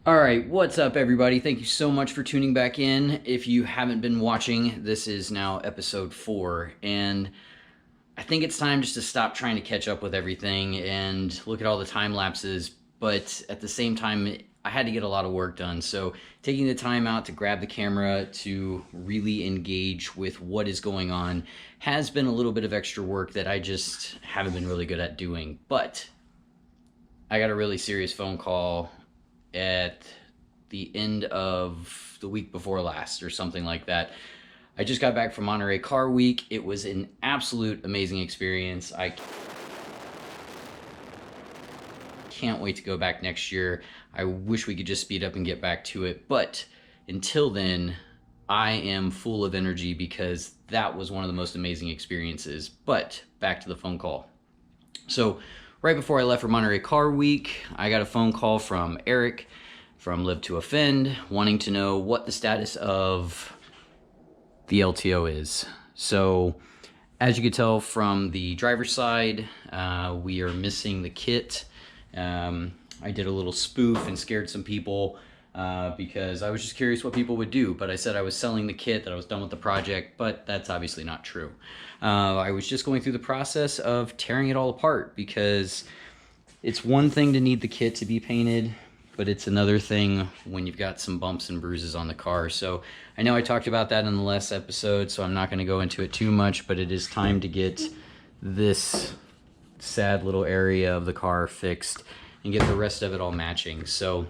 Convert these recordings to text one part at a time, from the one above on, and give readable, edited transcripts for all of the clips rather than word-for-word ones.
All right, what's up, everybody? Thank you so much for tuning back in. If you haven't been watching, this is now episode 4, and I think it's time just to stop trying to catch up with everything and look at all the time lapses, but at the same time, I had to get a lot of work done. So taking the time out to grab the camera to really engage with what is going on has been a little bit of extra work that I just haven't been really good at doing. But I got a really serious phone call at the end of the week before last or something like that. I just got back from Monterey Car Week. It was an absolute amazing experience. I can't wait to go back next year. I wish we could just speed up and get back to it, but until then, I am full of energy because that was one of the most amazing experiences. But back to the phone call. So right before I left for Monterey Car Week, I got a phone call from Eric from Live to Offend wanting to know what the status of the LTO is. So as you can tell from the driver's side, we are missing the kit. I did a little spoof and scared some people because I was just curious what people would do, but I said I was selling the kit, that I was done with the project, but that's obviously not true. I was just going through the process of tearing it all apart because it's one thing to need the kit to be painted, but it's another thing when you've got some bumps and bruises on the car. So I know I talked about that in the last episode, so I'm not going to go into it too much, but it is time to get this sad little area of the car fixed and get the rest of it all matching. So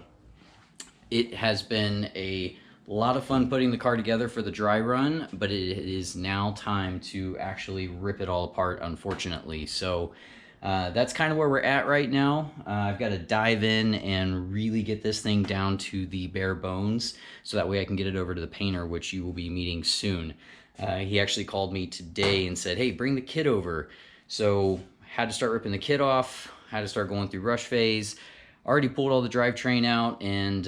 it has been a lot of fun putting the car together for the dry run, but it is now time to actually rip it all apart, unfortunately. So that's kind of where we're at right now. I've got to dive in and really get this thing down to the bare bones so that way I can get it over to the painter, which you will be meeting soon. He actually called me today and said, hey, bring the kit over. So had to start ripping the kit off, had to start going through rush phase. Already pulled all the drivetrain out, and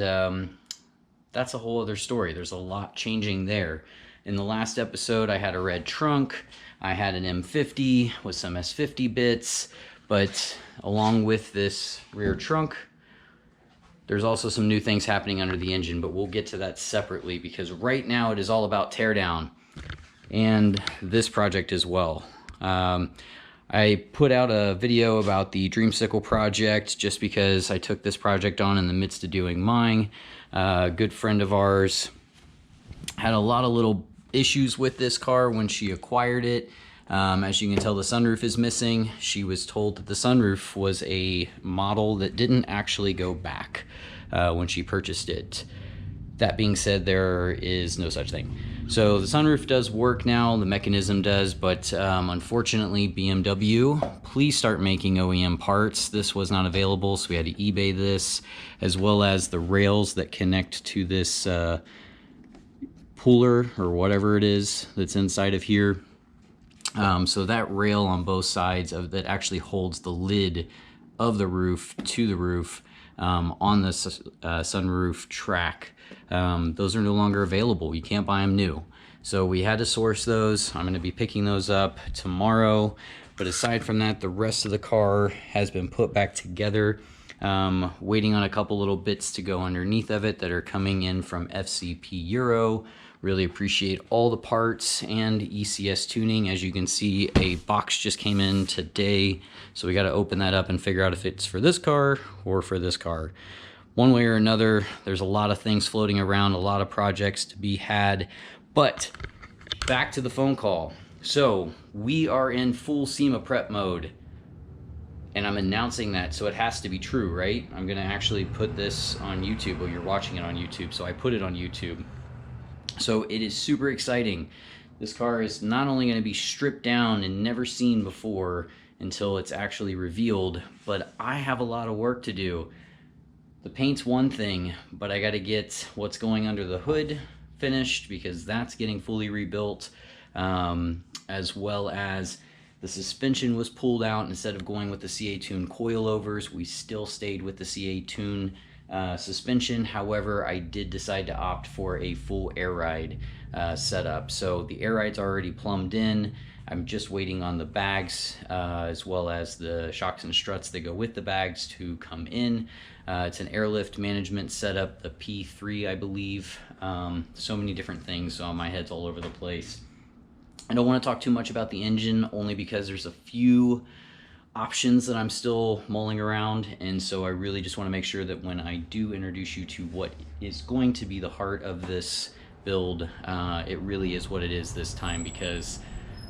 that's a whole other story. There's a lot changing there. In the last episode, I had a red trunk. I had an M50 with some S50 bits, but along with this rear trunk, there's also some new things happening under the engine, but we'll get to that separately because right now it is all about teardown and this project as well. I put out a video about the Dreamsicle project just because I took this project on in the midst of doing mine. A good friend of ours had a lot of little issues with this car when she acquired it. As you can tell, the sunroof is missing. She was told that the sunroof was a model that didn't actually go back when she purchased it. That being said, there is no such thing. So the sunroof does work now, the mechanism does, but unfortunately BMW, please start making OEM parts. This was not available, so we had to eBay this, as well as the rails that connect to this puller or whatever it is that's inside of here. So that rail on both sides of that actually holds the lid of the roof to the roof on the sunroof track. Those are no longer available. You can't buy them new. So we had to source those. I'm going to be picking those up tomorrow. But aside from that, the rest of the car has been put back together. Waiting on a couple little bits to go underneath of it that are coming in from FCP Euro. Really appreciate all the parts and ECS tuning. As you can see, a box just came in today. So we got to open that up and figure out if it's for this car or for this car. One way or another, there's a lot of things floating around, a lot of projects to be had. But back to the phone call. So we are in full SEMA prep mode. And I'm announcing that, so it has to be true, right? I'm going to actually put this on YouTube. Well, you're watching it on YouTube, so I put it on YouTube. So it is super exciting. This car is not only going to be stripped down and never seen before until it's actually revealed, but I have a lot of work to do. The paint's one thing, but I got to get what's going under the hood finished because that's getting fully rebuilt, as well as the suspension was pulled out. Instead of going with the CA Tune coilovers, we still stayed with the CA Tune suspension. However, I did decide to opt for a full air ride setup. So the air ride's already plumbed in. I'm just waiting on the bags as well as the shocks and struts that go with the bags to come in. It's an airlift management setup, the P3 I believe. So many different things, so my head's all over the place. I don't want to talk too much about the engine, only because there's a few options that I'm still mulling around, and so I really just want to make sure that when I do introduce you to what is going to be the heart of this build, it really is what it is this time, because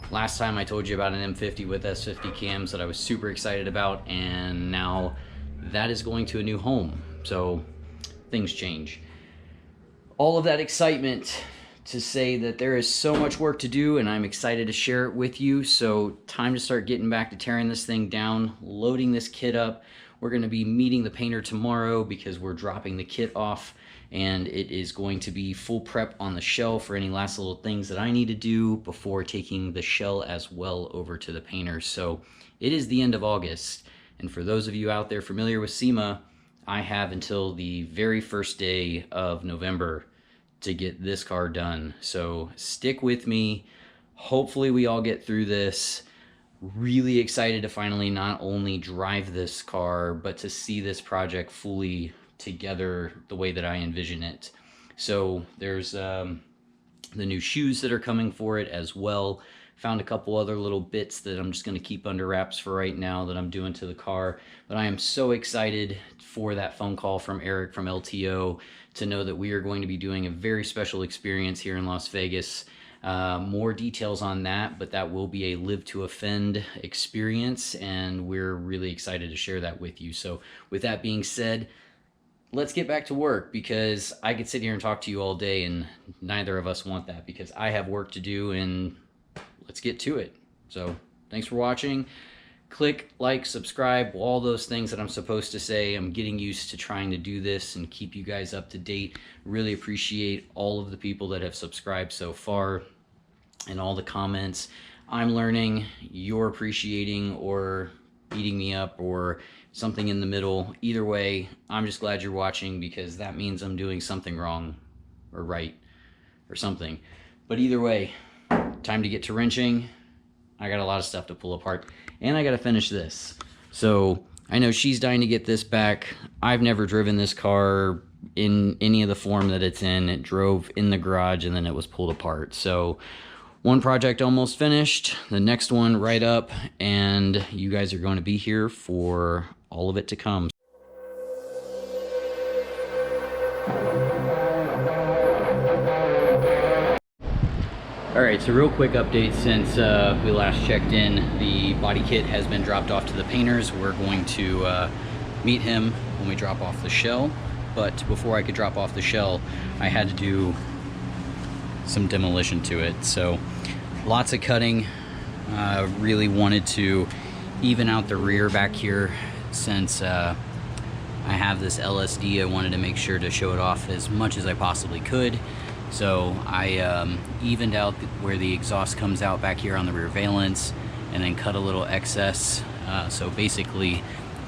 last time I told you about an M50 with S50 cams that I was super excited about, and now that is going to a new home, so things change. All of that excitement to say that there is so much work to do, and I'm excited to share it with you. So time to start getting back to tearing this thing down, loading this kit up. We're going to be meeting the painter tomorrow because we're dropping the kit off, and it is going to be full prep on the shell for any last little things that I need to do before taking the shell as well over to the painter. So it is the end of August, and for those of you out there familiar with SEMA, I have until the very first day of November to get this car done. So stick with me. Hopefully we all get through this. Really excited to finally not only drive this car, but to see this project fully together the way that I envision it. So there's the new shoes that are coming for it as well. Found a couple other little bits that I'm just going to keep under wraps for right now that I'm doing to the car. But I am so excited for that phone call from Eric from LTO to know that we are going to be doing a very special experience here in Las Vegas. More details on that, but that will be a Live to Offend experience, and we're really excited to share that with you. So with that being said, let's get back to work, because I could sit here and talk to you all day, and neither of us want that, because I have work to do, and let's get to it. So thanks for watching. Click, like, subscribe, all those things that I'm supposed to say. I'm getting used to trying to do this and keep you guys up to date. Really appreciate all of the people that have subscribed so far and all the comments. I'm learning, you're appreciating or beating me up or something in the middle. Either way, I'm just glad you're watching, because that means I'm doing something wrong or right or something. But either way, time to get to wrenching. I got a lot of stuff to pull apart, and I got to finish this. So I know she's dying to get this back. I've never driven this car in any of the form that it's in. It drove in the garage and then it was pulled apart. So one project almost finished, the next one right up, and you guys are going to be here for all of it to come. All right, so real quick update since we last checked in. The body kit has been dropped off to the painters. We're going to meet him when we drop off the shell. But before I could drop off the shell, I had to do some demolition to it. So lots of cutting. Really wanted to even out the rear back here, since I have this LSD. I wanted to make sure to show it off as much as I possibly could. So I evened out where the exhaust comes out back here on the rear valence, and then cut a little excess. So basically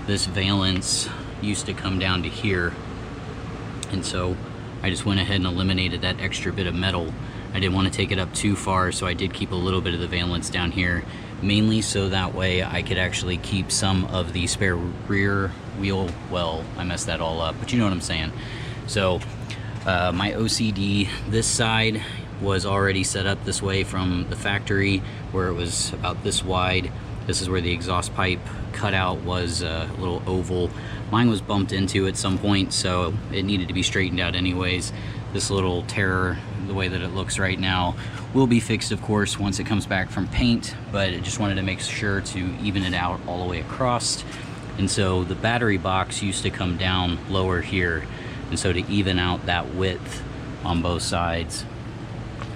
this valence used to come down to here, and so I just went ahead and eliminated that extra bit of metal. I didn't want to take it up too far, so I did keep a little bit of the valence down here, mainly so that way I could actually keep some of the spare rear wheel. Well, I messed that all up, but you know what I'm saying. So my OCD, this side was already set up this way from the factory, where it was about this wide. This is where the exhaust pipe cutout was, a little oval. Mine was bumped into at some point, so it needed to be straightened out anyways. This little tear, the way that it looks right now, will be fixed, of course, once it comes back from paint, but I just wanted to make sure to even it out all the way across. And so the battery box used to come down lower here, and so to even out that width on both sides,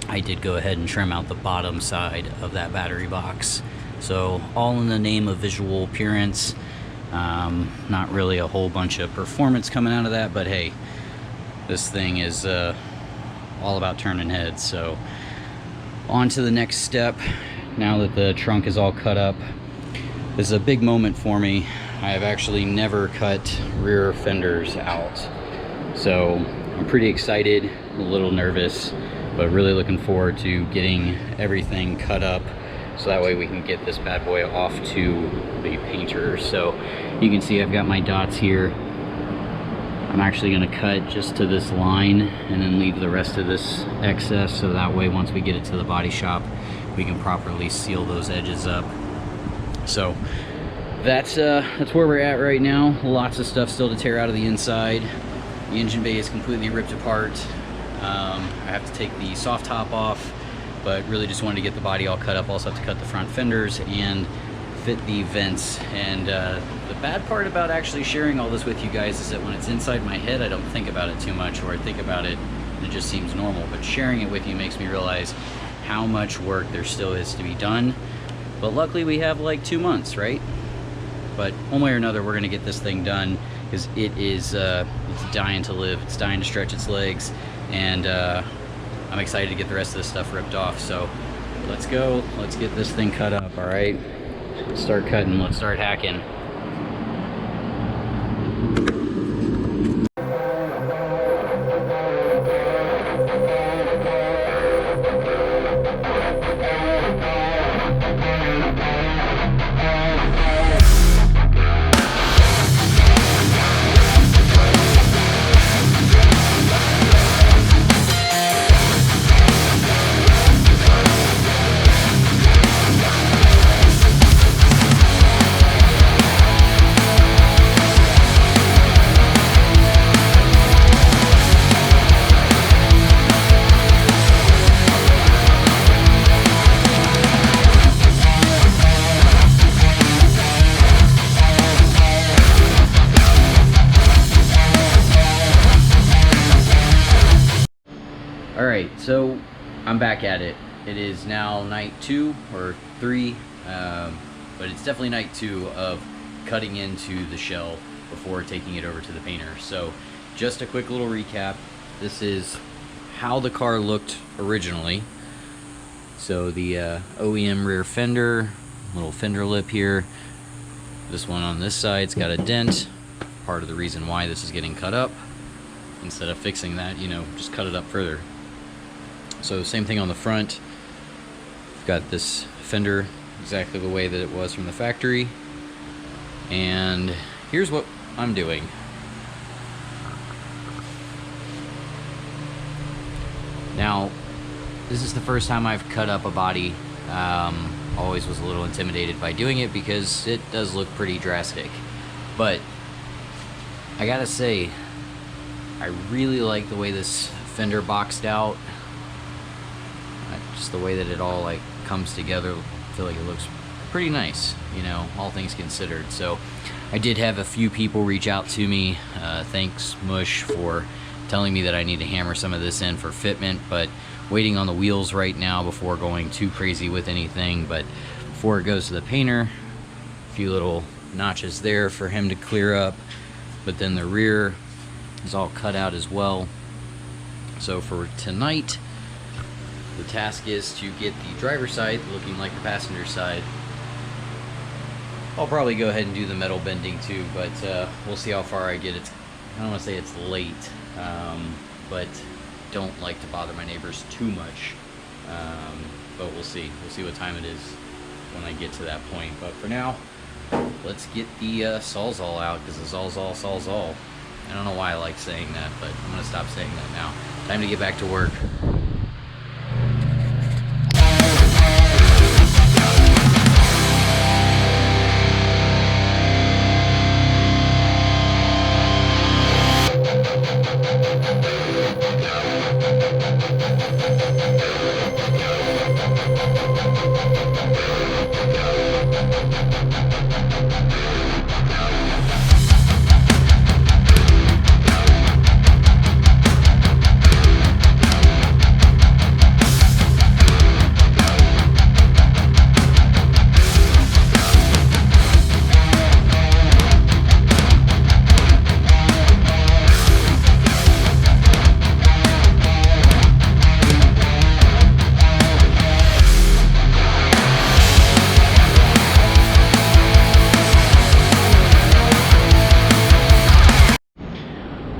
I did go ahead and trim out the bottom side of that battery box. So all in the name of visual appearance. Not really a whole bunch of performance coming out of that, but hey, this thing is all about turning heads. So on to the next step. Now that the trunk is all cut up, this is a big moment for me. I have actually never cut rear fenders out. So I'm pretty excited, a little nervous, but really looking forward to getting everything cut up so that way we can get this bad boy off to the painter. So you can see I've got my dots here. I'm actually going to cut just to this line and then leave the rest of this excess, so that way once we get it to the body shop we can properly seal those edges up. So that's where we're at right now. Lots of stuff still to tear out of the inside. The engine bay is completely ripped apart. I have to take the soft top off, but really just wanted to get the body all cut up. Also have to cut the front fenders and fit the vents. And the bad part about actually sharing all this with you guys is that when it's inside my head, I don't think about it too much, or I think about it and it just seems normal. But sharing it with you makes me realize how much work there still is to be done. But luckily we have like 2 months, right? But one way or another, we're gonna get this thing done, because it is it's dying to live. It's dying to stretch its legs, and I'm excited to get the rest of this stuff ripped off. So let's go. Let's get this thing cut up. All right. Let's start cutting. Let's start hacking. Alright, so I'm back at it. It is now night 2 or 3, but it's definitely night 2 of cutting into the shell before taking it over to the painter. So just a quick little recap. This is how the car looked originally. So the OEM rear fender, little fender lip here. This one on this side's got a dent. Part of the reason why this is getting cut up. Instead of fixing that, you know, just cut it up further. So same thing on the front. Got this fender exactly the way that it was from the factory. And here's what I'm doing. Now, this is the first time I've cut up a body. Always was a little intimidated by doing it because it does look pretty drastic. But I gotta say, I really like the way this fender boxed out. Just the way that it all like comes together. I feel like it looks pretty nice, you know, all things considered. So I did have a few people reach out to me. Thanks Mush for telling me that I need to hammer some of this in for fitment, but waiting on the wheels right now before going too crazy with anything. But before it goes to the painter, a few little notches there for him to clear up, but then the rear is all cut out as well. So for tonight, the task is to get the driver's side looking like the passenger side. I'll probably go ahead and do the metal bending too, but we'll see how far I get. I don't want to say it's late, but don't like to bother my neighbors too much. But we'll see. We'll see what time it is when I get to that point. But for now, let's get the Sawzall out, because the Sawzall. I don't know why I like saying that, but I'm going to stop saying that now. Time to get back to work.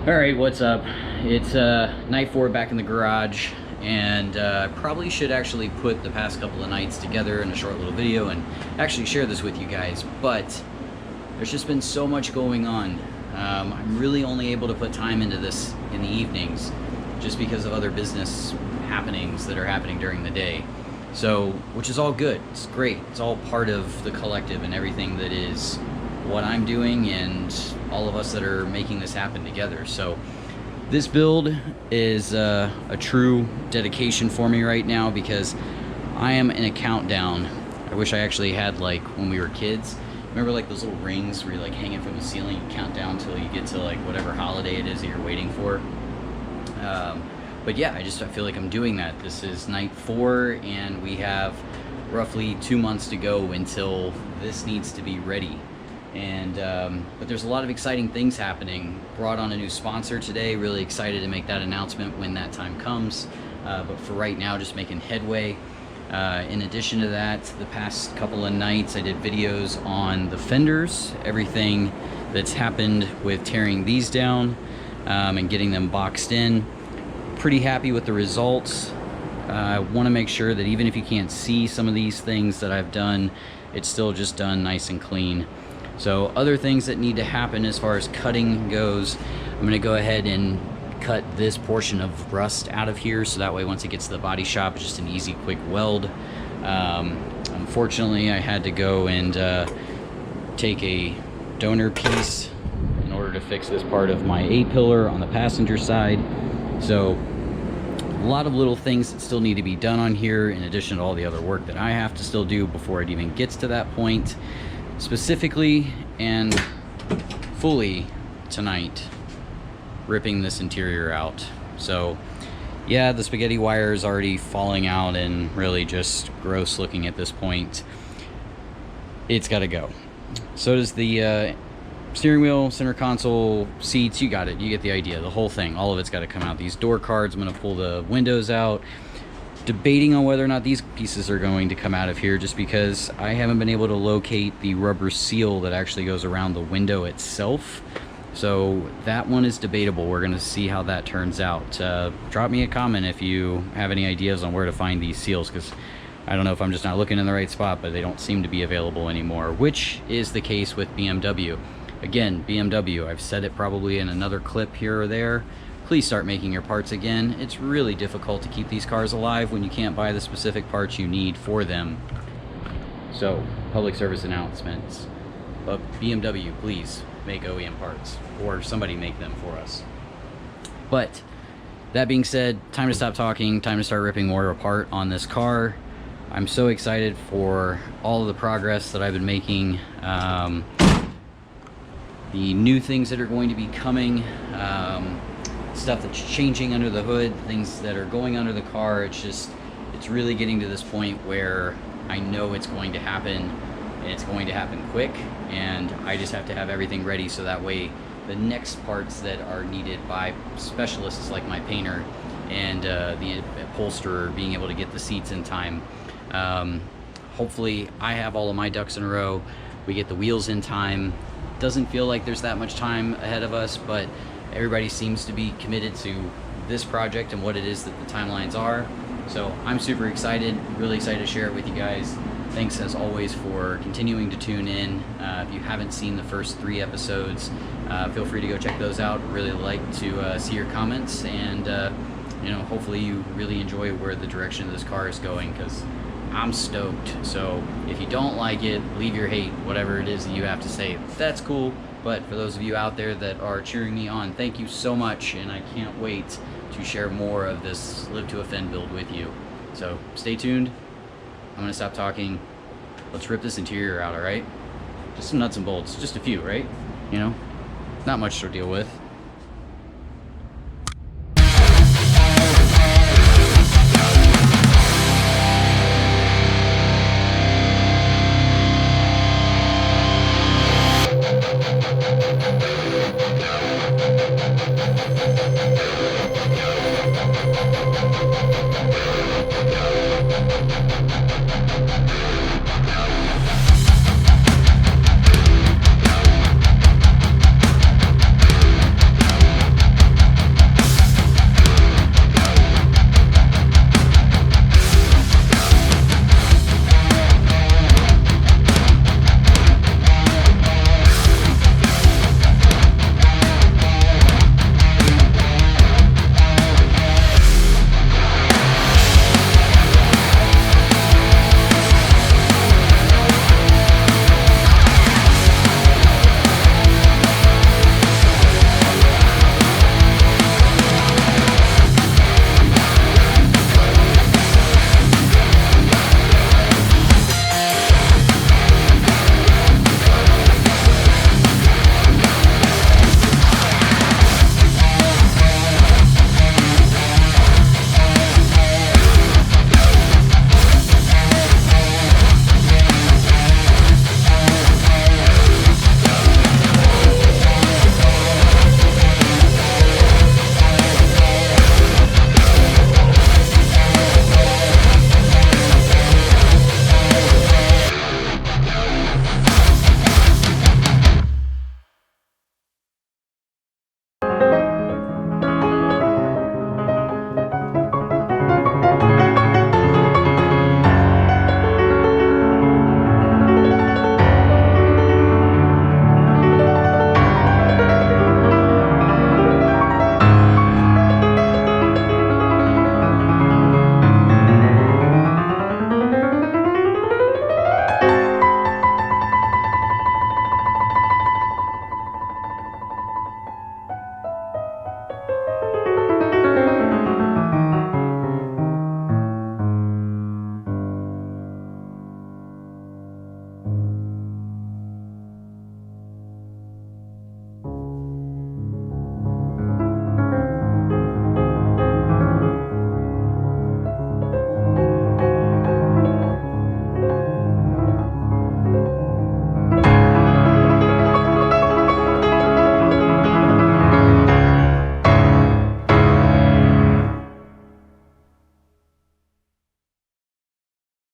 Alright, what's up? It's night 4 back in the garage, and I probably should actually put the past couple of nights together in a short little video and actually share this with you guys, but there's just been so much going on. I'm really only able to put time into this in the evenings just because of other business happenings that are happening during the day. So, which is all good. It's great. It's all part of the collective and everything that is what I'm doing and all of us that are making this happen together. So this build is a true dedication for me right now because I am in a countdown. I wish I actually had, like, when we were kids. Remember, like, those little rings where you, like, hang it from the ceiling, you count down till you get to, like, whatever holiday it is that you're waiting for. But yeah, I feel like I'm doing that. This is night 4, and we have roughly 2 months to go until this needs to be ready. And but there's a lot of exciting things happening. Brought on a new sponsor today. Really excited to make that announcement when that time comes. But for right now, just making headway. In addition to that, the past couple of nights I did videos on the fenders, everything that's happened with tearing these down and getting them boxed in. Pretty happy with the results. I want to make sure that even if you can't see some of these things that I've done, it's still just done nice and clean. So other things that need to happen as far as cutting goes, I'm going to go ahead and cut this portion of rust out of here, so that way once it gets to the body shop, it's just an easy, quick weld. Unfortunately, I had to go and take a donor piece in order to fix this part of my A-pillar on the passenger side. So a lot of little things that still need to be done on here, in addition to all the other work that I have to still do before it even gets to that point. Specifically and fully tonight, ripping this interior out. So yeah, the spaghetti wire is already falling out and really just gross looking at this point. It's got to go. So does the steering wheel, center console, seats. You got it. You get the idea. The whole thing. All of it's got to come out. These door cards, I'm going to pull the windows out. Debating on whether or not these pieces are going to come out of here, just because I haven't been able to locate the rubber seal that actually goes around the window itself. So that one is debatable. We're going to see how that turns out. Drop me a comment if you have any ideas on where to find these seals, because I don't know if I'm just not looking in the right spot, but they don't seem to be available anymore, which is the case with BMW. Again, BMW, I've said it probably in another clip here or there. Please start making your parts again. It's really difficult to keep these cars alive when you can't buy the specific parts you need for them. So, public service announcements. But BMW, please make OEM parts, or somebody make them for us. But that being said, time to stop talking, time to start ripping more apart on this car. I'm so excited for all of the progress that I've been making. The new things that are going to be coming, stuff that's changing under the hood, things that are going under the car. It's really getting to this point where I know it's going to happen, and it's going to happen quick, and I just have to have everything ready so that way the next parts that are needed by specialists like my painter and the upholsterer being able to get the seats in time. Hopefully I have all of my ducks in a row. We get the wheels in time. Doesn't feel like there's that much time ahead of us, but everybody seems to be committed to this project and what it is that the timelines are. So I'm super excited, really excited to share it with you guys. Thanks as always for continuing to tune in. If you haven't seen the first 3 episodes, feel free to go check those out. Really like to see your comments, and you know, hopefully you really enjoy where the direction of this car is going, because I'm stoked. So if you don't like it, leave your hate, whatever it is that you have to say. That's cool. But for those of you out there that are cheering me on, thank you so much, and I can't wait to share more of this Live to Offend build with you. So stay tuned. I'm gonna stop talking. Let's rip this interior out, all right? Just some nuts and bolts, just a few, right? You know, not much to deal with.